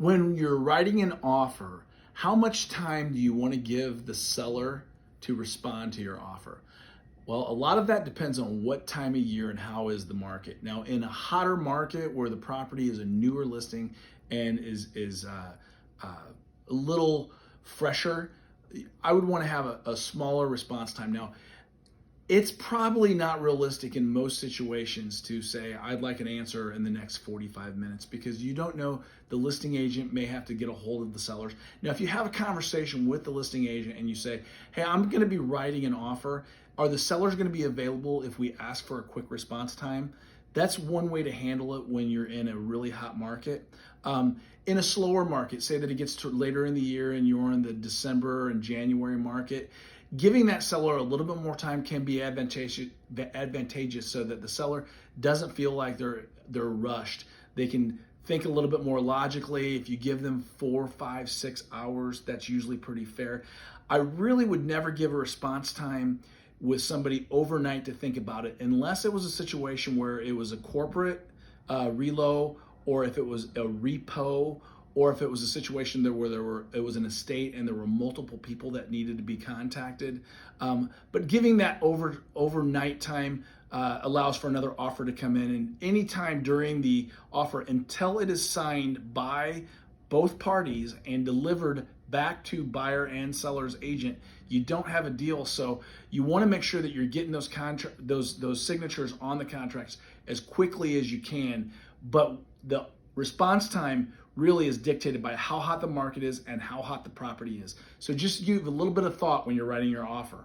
When you're writing an offer, how much time do you want to give the seller to respond to your offer? Well, a lot of that depends on what time of year and how is the market. Now, in a hotter market where the property is a newer listing and is a little fresher, I would want to have a smaller response time. Now, it's probably not realistic in most situations to say, I'd like an answer in the next 45 minutes because you don't know, the listing agent may have to get a hold of the sellers. Now, if you have a conversation with the listing agent and you say, hey, I'm going to be writing an offer, are the sellers going to be available if we ask for a quick response time? That's one way to handle it when you're in a really hot market. In a slower market, say that it gets to later in the year and you're in the December and January market, giving that seller a little bit more time can be advantageous so that the seller doesn't feel like they're rushed. They can think a little bit more logically. If you give them 4, 5, 6 hours, that's usually pretty fair. I really would never give a response time with somebody overnight to think about it, unless it was a situation where it was a corporate relo, or if it was a repo, or if it was a situation there where it was an estate and there were multiple people that needed to be contacted. But giving that overnight time allows for another offer to come in, and any time during the offer until it is signed by both parties and delivered back to buyer and seller's agent, you don't have a deal. So you want to make sure that you're getting those signatures on the contracts as quickly as you can. But the response time really is dictated by how hot the market is and how hot the property is. So just give a little bit of thought when you're writing your offer.